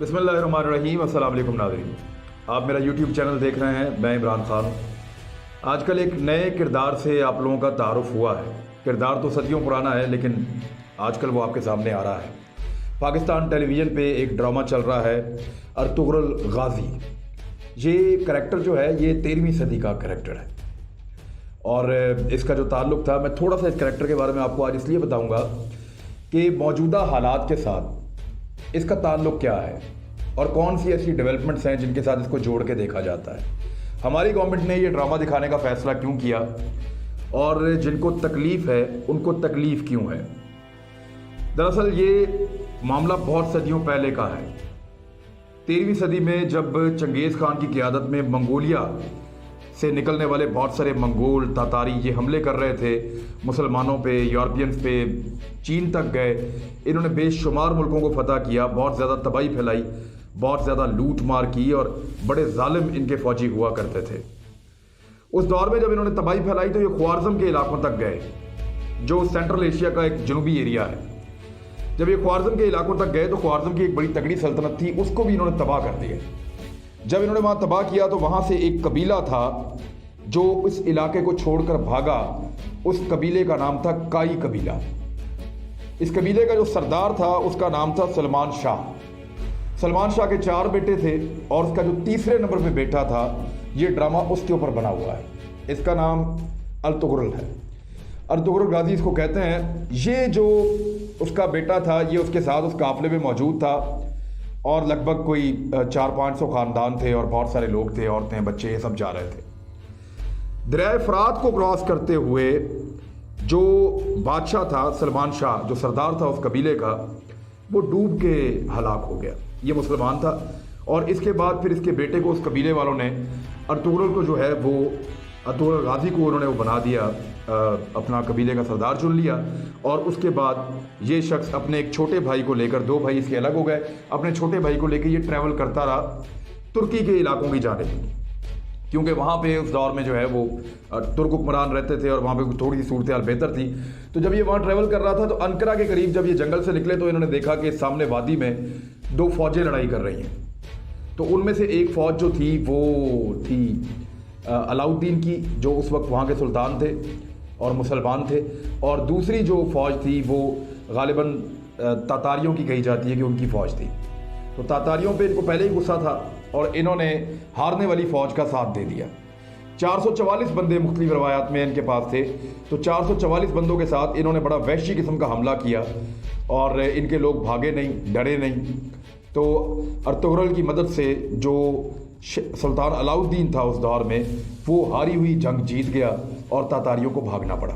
बिस्मिल्लाहिर्रहमानिर्रहीम। अस्सलाम वालेकुम नाज़रीन, आप मेरा यूट्यूब चैनल देख रहे हैं। मैं इमरान खान हूँ। आजकल एक नए किरदार से आप लोगों का तारुफ हुआ है। किरदार तो सदियों पुराना है, लेकिन आजकल वो आपके सामने आ रहा है। पाकिस्तान टेलीविज़न पे एक ड्रामा चल रहा है, अर्तुगरुल गाज़ी। ये करैक्टर जो है ये 13वीं सदी का करैक्टर है, और इसका जो ताल्लुक़ था, मैं थोड़ा सा इस करैक्टर के बारे में आपको आज इसलिए बताऊँगा कि मौजूदा हालात के साथ इसका ताल्लुक़ क्या है और कौन सी ऐसी डेवलपमेंट्स हैं जिनके साथ इसको जोड़ के देखा जाता है। हमारी गवर्नमेंट ने ये ड्रामा दिखाने का फ़ैसला क्यों किया और जिनको तकलीफ़ है उनको तकलीफ़ क्यों है। दरअसल ये मामला बहुत सदियों पहले का है। 13वीं सदी में जब चंगेज़ खान की क़ियादत में मंगोलिया से निकलने वाले बहुत सारे मंगोल तातारी ये हमले कर रहे थे मुसलमानों पे, यूरोपियंस पे, चीन तक गए। इन्होंने बेशुमार मुल्कों को फतह किया, बहुत ज़्यादा तबाही फैलाई, बहुत ज़्यादा लूट मार की, और बड़े जालिम इनके फ़ौजी हुआ करते थे। उस दौर में जब इन्होंने तबाही फैलाई तो ये ख्वारिज़म के इलाकों तक गए, जो सेंट्रल एशिया का एक जनूबी एरिया है। जब ये ख्वारिज़म के इलाकों तक गए तो ख्वारिज़म की एक बड़ी तगड़ी सल्तनत थी, उसको भी इन्होंने तबाह कर दिया। जब इन्होंने वहाँ तबाह किया तो वहाँ से एक कबीला था जो इस इलाके को छोड़कर भागा। उस कबीले का नाम था काई कबीला। इस कबीले का जो सरदार था उसका नाम था सलमान शाह। सलमान शाह के 4 बेटे थे और उसका जो तीसरे नंबर पे बेटा था, ये ड्रामा उसके ऊपर बना हुआ है। इसका नाम अर्तुगरुल है। अर्तुगरुल गाज़ी इसको कहते हैं। ये जो उसका बेटा था ये उसके साथ उस काफिले में मौजूद था, और लगभग कोई 400-500 ख़ानदान थे और बहुत सारे लोग थे, औरतें, बच्चे, ये सब जा रहे थे। दरिया फ़रात को क्रॉस करते हुए जो बादशाह था सलमान शाह, जो सरदार था उस कबीले का, वो डूब के हलाक हो गया। ये मुसलमान था, और इसके बाद फिर इसके बेटे को उस कबीले वालों ने अर्तुगरुल को जो है वो अर्तुगरुल गाज़ी को उन्होंने वो बना दिया, अपना कबीले का सरदार चुन लिया। और उसके बाद ये शख्स अपने एक छोटे भाई को लेकर, 2 भाई इसके अलग हो गए, अपने छोटे भाई को लेकर ये ट्रैवल करता रहा तुर्की के इलाकों की जानिब, क्योंकि वहाँ पे उस दौर में जो है वो तुर्क हुक्मरान रहते थे और वहाँ पे थोड़ी सी सूरत हाल बेहतर थी। तो जब ये वहाँ ट्रैवल कर रहा था तो अनकरा के करीब जब ये जंगल से निकले तो इन्होंने देखा कि सामने वादी में 2 फ़ौजें लड़ाई कर रही हैं। तो उनमें से एक फ़ौज जो थी वो थी अलाउद्दीन की, जो उस वक्त वहाँ के सुल्तान थे और मुसलमान थे, और दूसरी जो फ़ौज थी वो गालिबन तातारियों की कही जाती है कि उनकी फ़ौज थी। तो तातारियों पे इनको पहले ही गुस्सा था और इन्होंने हारने वाली फ़ौज का साथ दे दिया। 444 बंदे मुख्तलिफ रवायात में इनके पास थे, तो 444 बंदों के साथ इन्होंने बड़ा वहशी किस्म का हमला किया, और इनके लोग भागे नहीं, डरे नहीं। तो अर्तुगरुल की मदद से जो सुल्तान अलाउद्दीन था उस दौर में, वो हारी हुई जंग जीत गया और तातारियों को भागना पड़ा।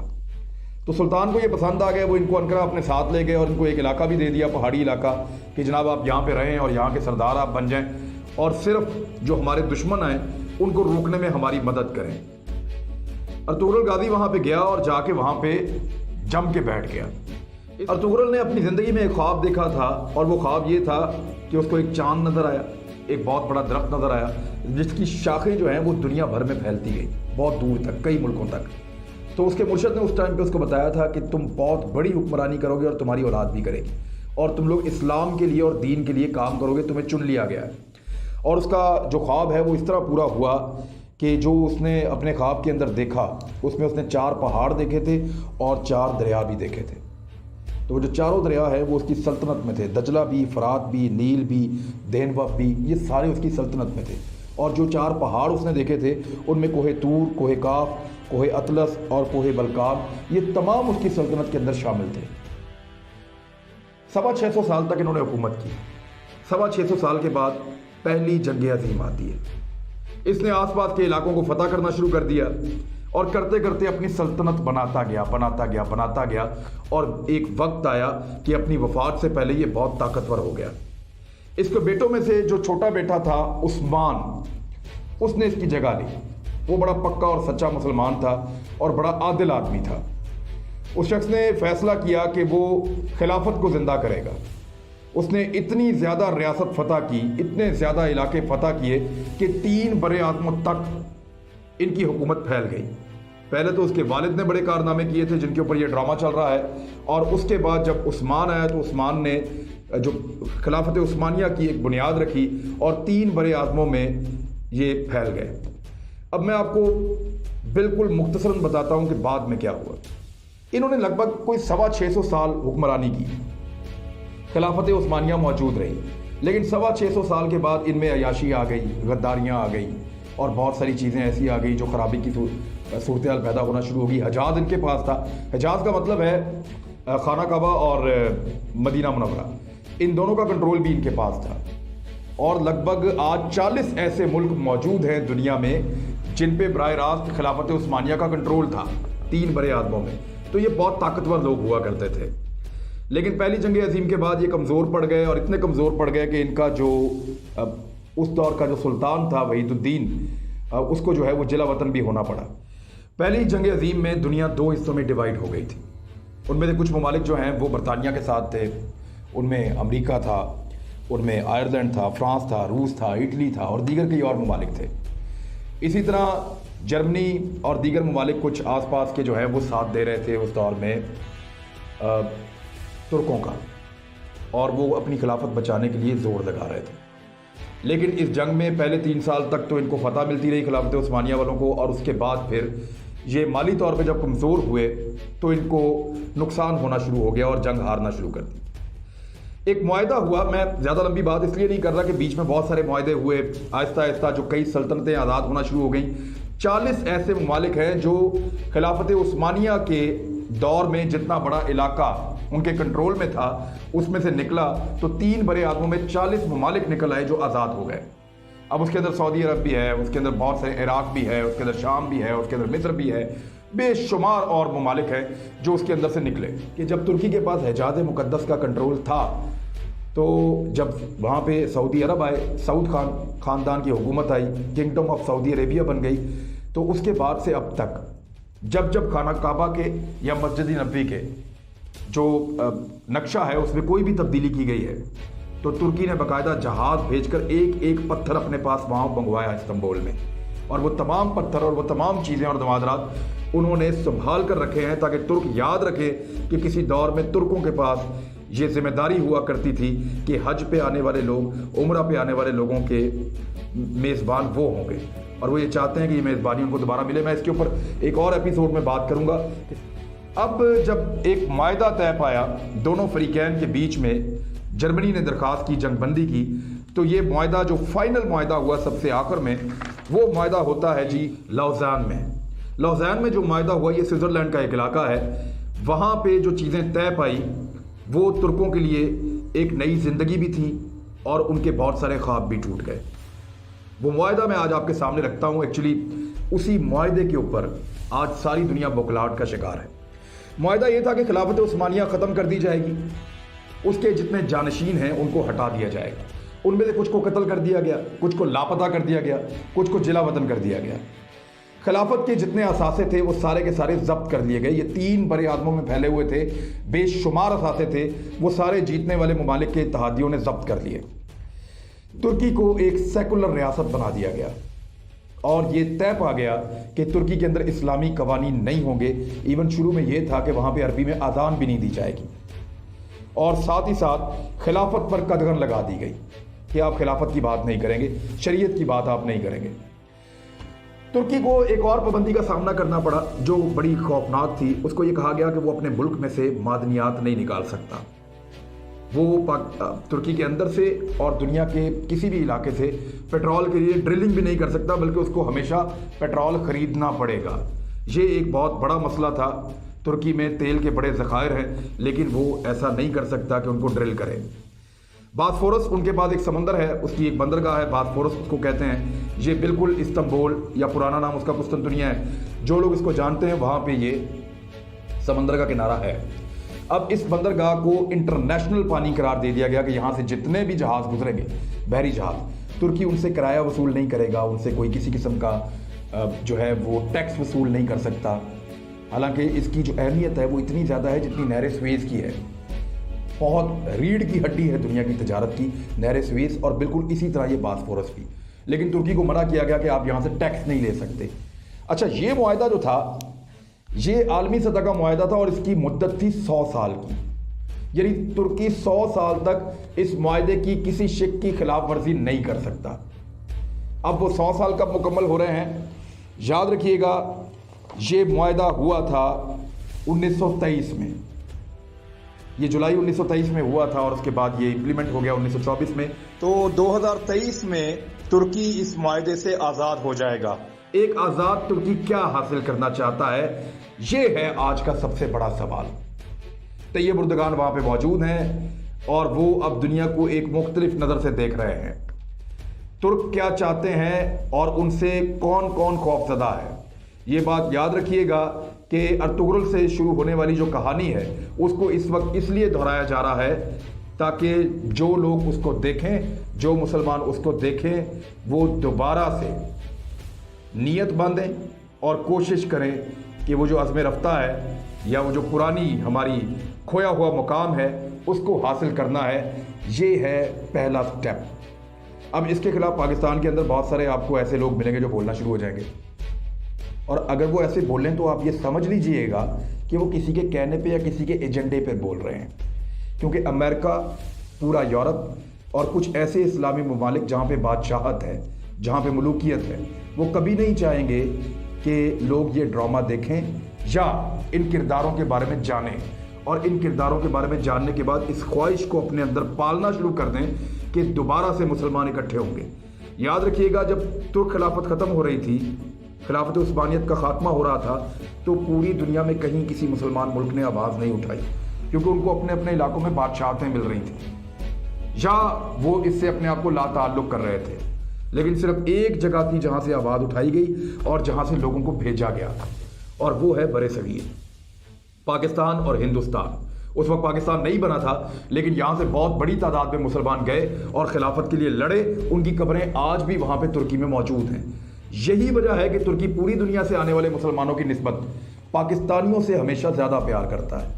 तो सुल्तान को ये पसंद आ गया, वो इनको अनकरा अपने साथ ले गए और इनको एक इलाका भी दे दिया, पहाड़ी इलाका, कि जनाब आप यहाँ पे रहें और यहाँ के सरदार आप बन जाएं, और सिर्फ जो हमारे दुश्मन हैं उनको रोकने में हमारी मदद करें। अर्तुगरुल गाज़ी वहाँ पे गया और जाके वहाँ पे जम के बैठ गया। अर्तुगरुल ने अपनी ज़िंदगी में एक ख्वाब देखा था, और वो ख्वाब ये था कि उसको एक चाँद नज़र आया, एक बहुत बड़ा दरख्त नज़र आया जिसकी शाखें जो हैं वो दुनिया भर में फैलती गई, बहुत दूर तक, कई मुल्कों तक। तो उसके मुर्शद ने उस टाइम पे उसको बताया था कि तुम बहुत बड़ी हुक्मरानी करोगे और तुम्हारी औलाद भी करेगी, और तुम लोग इस्लाम के लिए और दीन के लिए काम करोगे, तुम्हें चुन लिया गया है। और उसका जो ख्वाब है वो इस तरह पूरा हुआ कि जो उसने अपने ख्वाब के अंदर देखा उसमें उसने 4 पहाड़ देखे थे और 4 दरिया भी देखे थे। तो वो जो चारों दरिया है वो उसकी सल्तनत में थे, दजला भी, फ़रात भी, नील भी, देनवा भी, ये सारे उसकी सल्तनत में थे। और जो 4 पहाड़ उसने देखे थे उनमें कोहे तूर, कोहे काफ, कोहे अतलस और कोहे बलकाम, ये तमाम उसकी सल्तनत के अंदर शामिल थे। 625 साल तक इन्होंने हुकूमत की। 625 साल के बाद पहली जंग अज़ीम आती है। इसने आसपास के इलाकों को फतह करना शुरू कर दिया, और करते करते अपनी सल्तनत बनाता गया, और एक वक्त आया कि अपनी वफात से पहले ये बहुत ताकतवर हो गया। इसके बेटों में से जो छोटा बेटा था उस्मान, उसने इसकी जगह ली। वो बड़ा पक्का और सच्चा मुसलमान था और बड़ा आदिल आदमी था। उस शख्स ने फैसला किया कि वो खिलाफत को ज़िंदा करेगा। उसने इतनी ज़्यादा रियासत फतह की, इतने ज़्यादा इलाके फतह किए कि 3 बड़े आज़मों तक इनकी हुकूमत फैल गई। पहले तो उसके वालिद ने बड़े कारनामे किए थे जिनके ऊपर ये ड्रामा चल रहा है, और उसके बाद जब उस्मान आया तो उस्मान ने जो खिलाफत उस्मानिया की एक बुनियाद रखी और 3 बड़े आज़मों में ये फैल गए। अब मैं आपको बिल्कुल मुख्तसरन बताता हूँ कि बाद में क्या हुआ। इन्होंने लगभग कोई 625 साल हुक्मरानी की, खिलाफत उस्मानिया मौजूद रही, लेकिन 625 साल के बाद इनमें अयाशी आ गई, गद्दारियाँ आ गई और बहुत सारी चीज़ें ऐसी आ गई जो ख़राबी की सूरत हाल पैदा होना शुरू हो गई। हजाज इनके पास था। हजाज का मतलब है खाना काबा और मदीना मुनव्वरा, इन दोनों का कंट्रोल भी इनके पास था। और लगभग आज 40 ऐसे मुल्क मौजूद हैं दुनिया में जिन पे बराह रास्त खिलाफत उस्मानिया का कंट्रोल था, 3 बड़े आज़मों में। तो ये बहुत ताकतवर लोग हुआ करते थे। लेकिन पहली जंग अजीम के बाद ये कमज़ोर पड़ गए और इतने कमज़ोर पड़ गए कि इनका जो उस दौर का जो सुल्तान था वहीदुद्दीन, उसको जो है वो जिला वतन भी होना पड़ा। पहली जंग अजीम में दुनिया 2 हिस्सों में डिवाइड हो गई थी। उनमें से कुछ ममालिक जो हैं वो बरतानिया के साथ थे, उनमें अमेरिका था, उनमें आयरलैंड था, फ्रांस था, रूस था, इटली था और दीगर कई और ममालिक थे। इसी तरह जर्मनी और दीगर ममालिक कुछ आसपास के जो हैं वो साथ दे रहे थे उस दौर में तुर्कों का, और वो अपनी खिलाफत बचाने के लिए ज़ोर लगा रहे थे। लेकिन इस जंग में पहले 3 साल तक तो इनको फतह मिलती रही खिलाफत उस्मानिया वालों को, और उसके बाद फिर ये माली तौर पे जब कमज़ोर हुए तो इनको नुकसान होना शुरू हो गया और जंग हारना शुरू कर दी। एक मुआहदा हुआ, मैं ज़्यादा लंबी बात इसलिए नहीं कर रहा कि बीच में बहुत सारे मुआहदे हुए, आहिस्ता आहिस्ता जो कई सल्तनतें आज़ाद होना शुरू हो गई। 40 ऐसे ममालिक हैं जो खिलाफत उस्मानिया के दौर में जितना बड़ा इलाका उनके कंट्रोल में था उसमें से निकला तो 3 बड़े आज़मों में 40 ममालिक निकल आए जो आज़ाद हो गए। अब उसके अंदर सऊदी अरब भी है, उसके अंदर बहुत सारे इराक भी है, उसके अंदर शाम भी है, उसके अंदर मिस्र भी है, बेशुमार और ममालिक हैं जो उसके अंदर से निकले। कि जब तुर्की के पास हिजाज़ मुक़द्दस का कंट्रोल था तो जब वहाँ पे सऊदी अरब आए, सऊद ख़ानदान की हुकूमत आई, किंगडम ऑफ सऊदी अरेबिया बन गई, तो उसके बाद से अब तक जब जब खाना काबा के या मस्जिद नबी के जो नक्शा है उसमें कोई भी तब्दीली की गई है तो तुर्की ने बाकायदा जहाज़ भेजकर एक एक पत्थर अपने पास वहाँ मंगवाया इस्तांबुल में, और वो तमाम पत्थर और वो तमाम चीज़ें और नवादरात उन्होंने संभाल कर रखे हैं ताकि तुर्क याद रखे कि किसी दौर में तुर्कों के पास ये जिम्मेदारी हुआ करती थी कि हज पे आने वाले लोग, उम्रा पे आने वाले लोगों के मेज़बान वो होंगे, और वो ये चाहते हैं कि ये मेज़बानी उनको दोबारा मिले। मैं इसके ऊपर एक और एपिसोड में बात करूँगा। अब जब एक मायदा तय पाया दोनों फरीकैन के बीच में, जर्मनी ने दरख्वास्त की जंगबंदी की, तो ये मायदा जो फाइनल मायदा हुआ सबसे आखिर में, वो मायदा होता है जी लौज़ान में। लौज़ान में जो मायदा हुआ, ये स्विट्ज़रलैंड का एक इलाका है, वहाँ पे जो चीज़ें तय पाई वो तुर्कों के लिए एक नई ज़िंदगी भी थी और उनके बहुत सारे ख्वाब भी टूट गए। वो मुआहदा मैं आज आपके सामने रखता हूँ। एक्चुअली उसी मुआहदे के ऊपर आज सारी दुनिया बौखलाहट का शिकार है। मुआहदा ये था कि खिलाफत उस्मानिया ख़त्म कर दी जाएगी, उसके जितने जानशीन हैं उनको हटा दिया जाएगा। उनमें से कुछ को कत्ल कर दिया गया, कुछ को लापता कर दिया गया, कुछ को जिला वतन कर दिया गया। खिलाफत के जितने असासे थे वो सारे के सारे जब्त कर लिए गए। ये 3 बड़े आज़मों में फैले हुए थे, बेशुमार असासे थे, वो सारे जीतने वाले ममालिक के इत्तेहादियों ने जब्त कर लिए। तुर्की को एक सेकुलर रियासत बना दिया गया और ये तय पा गया कि तुर्की के अंदर इस्लामी कवानीन नहीं होंगे। इवन शुरू में ये था कि वहाँ पे अरबी में अजान भी नहीं दी जाएगी, और साथ ही साथ खिलाफत पर कदगन लगा दी गई कि आप खिलाफत की बात नहीं करेंगे, शरीयत की बात आप नहीं करेंगे। तुर्की को एक और पाबंदी का सामना करना पड़ा जो बड़ी खौफनाक थी। उसको ये कहा गया कि वो अपने मुल्क में से मादनियात नहीं निकाल सकता। वो तुर्की के अंदर से और दुनिया के किसी भी इलाके से पेट्रोल के लिए ड्रिलिंग भी नहीं कर सकता, बल्कि उसको हमेशा पेट्रोल ख़रीदना पड़ेगा। ये एक बहुत बड़ा मसला था। तुर्की में तेल के बड़े ज़खायर हैं, लेकिन वो ऐसा नहीं कर सकता कि उनको ड्रिल करें। बास्फोरस उनके पास एक समंदर है, उसकी एक बंदरगाह है, बास्फोरस उसको कहते हैं। ये बिल्कुल इस्तांबुल या पुराना नाम उसका कुस्तुनतुनिया है, जो लोग इसको जानते हैं वहाँ पे ये समंदर का किनारा है। अब इस बंदरगाह को इंटरनेशनल पानी करार दे दिया गया कि यहाँ से जितने भी जहाज़ गुजरेंगे, बहरी जहाज़, तुर्की उनसे किराया वसूल नहीं करेगा, उनसे कोई किसी किस्म का जो है वो टैक्स वसूल नहीं कर सकता। हालांकि इसकी जो अहमियत है वो इतनी ज़्यादा है जितनी नहर स्वेज़ की है। बहुत रीढ़ की हड्डी है दुनिया की तजारत की नहर स्वेज़, और बिल्कुल इसी तरह ये बास्फोरस भी। लेकिन तुर्की को मना किया गया कि आप यहाँ से टैक्स नहीं ले सकते। अच्छा, ये मुआहदा जो था ये आलमी सतह का मुआहदा था और इसकी मुद्दत थी 100 साल की। यानी तुर्की 100 साल तक इस मुआहदे की किसी शिक की खिलाफ वर्जी नहीं कर सकता। अब वो 100 साल कब मुकम्मल हो रहे हैं? याद रखिएगा, ये मुआहदा हुआ था 1923 में, ये जुलाई 1923 में हुआ था और उसके बाद ये इम्प्लीमेंट हो गया 1924 में। तो 2023 में तुर्की इस मुआहदे से आज़ाद हो जाएगा। एक आज़ाद तुर्की क्या हासिल करना चाहता है, ये है आज का सबसे बड़ा सवाल। तैयब उर्दगान वहाँ पे मौजूद हैं और वो अब दुनिया को एक मुख्तलिफ नज़र से देख रहे हैं। तुर्क क्या चाहते हैं और उनसे कौन कौन खौफजदा है, ये बात याद रखिएगा कि अर्तुगरुल से शुरू होने वाली जो कहानी है उसको इस वक्त इसलिए दोहराया जा रहा है ताकि जो लोग उसको देखें, जो मुसलमान उसको देखें, वो दोबारा से नीयत बांधें और कोशिश करें कि वो जो अज़्म रफ्ता है या वो जो पुरानी हमारी खोया हुआ मुकाम है उसको हासिल करना है। ये है पहला स्टेप। अब इसके खिलाफ पाकिस्तान के अंदर बहुत सारे आपको ऐसे लोग मिलेंगे जो बोलना शुरू हो जाएंगे, और अगर वो ऐसे बोलें तो आप ये समझ लीजिएगा कि वो किसी के कहने पे या किसी के एजेंडे पे बोल रहे हैं, क्योंकि अमेरिका, पूरा यूरोप और कुछ ऐसे इस्लामी ममालिक जहाँ पे बादशाहत है, जहाँ पे मलूकियत है, वो कभी नहीं चाहेंगे कि लोग ये ड्रामा देखें या इन किरदारों के बारे में जानें, और इन किरदारों के बारे में जानने के बाद इस ख्वाहिश को अपने अंदर पालना शुरू कर दें कि दोबारा से मुसलमान इकट्ठे होंगे। याद रखिएगा, जब तुर्क खिलाफत ख़त्म हो रही थी, खिलाफत उस्मानियत का खात्मा हो रहा था, तो पूरी दुनिया में कहीं किसी मुसलमान मुल्क ने आवाज़ नहीं उठाई, क्योंकि उनको अपने अपने इलाकों में बादशाहतें मिल रही थी या वो इससे अपने आप को लाताल्लुक़ कर रहे थे। लेकिन सिर्फ एक जगह थी जहाँ से आवाज़ उठाई गई और जहाँ से लोगों को भेजा गया, और वो है बरे-सगीर, पाकिस्तान और हिंदुस्तान। उस वक्त पाकिस्तान नहीं बना था, लेकिन यहाँ से बहुत बड़ी तादाद में मुसलमान गए और खिलाफत के लिए लड़े। उनकी कब्रें आज भी वहाँ पे तुर्की में मौजूद हैं। यही वजह है कि तुर्की पूरी दुनिया से आने वाले मुसलमानों की निस्बत पाकिस्तानियों से हमेशा ज़्यादा प्यार करता है,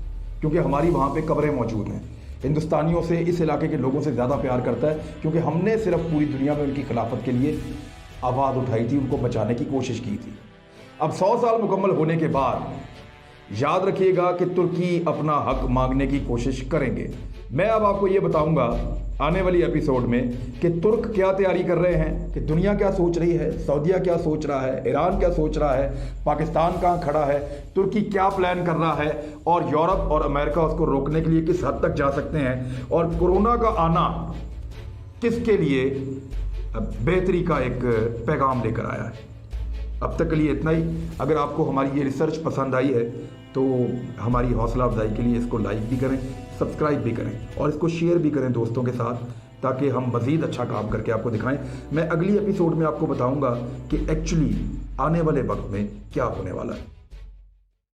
क्योंकि हमारी वहाँ पे कब्रें मौजूद हैं। हिंदुस्तानियों से, इस इलाके के लोगों से ज़्यादा प्यार करता है, क्योंकि हमने सिर्फ पूरी दुनिया में उनकी खिलाफत के लिए आवाज़ उठाई थी, उनको बचाने की कोशिश की थी। अब 100 साल मुकम्मल होने के बाद याद रखिएगा कि तुर्की अपना हक मांगने की कोशिश करेंगे। मैं अब आपको ये बताऊंगा आने वाली एपिसोड में कि तुर्क क्या तैयारी कर रहे हैं, कि दुनिया क्या सोच रही है, सऊदीया क्या सोच रहा है, ईरान क्या सोच रहा है, पाकिस्तान कहाँ खड़ा है, तुर्की क्या प्लान कर रहा है, और यूरोप और अमेरिका उसको रोकने के लिए किस हद तक जा सकते हैं, और कोरोना का आना किसके लिए बेहतरी का एक पैगाम लेकर आया है। अब तक के लिए इतना ही। अगर आपको हमारी ये रिसर्च पसंद आई है तो हमारी हौसला अफजाई के लिए इसको लाइक भी करें, सब्सक्राइब भी करें और इसको शेयर भी करें दोस्तों के साथ, ताकि हम मज़ीद अच्छा काम करके आपको दिखाएं। मैं अगली एपिसोड में आपको बताऊंगा कि एक्चुअली आने वाले वक्त में क्या होने वाला है।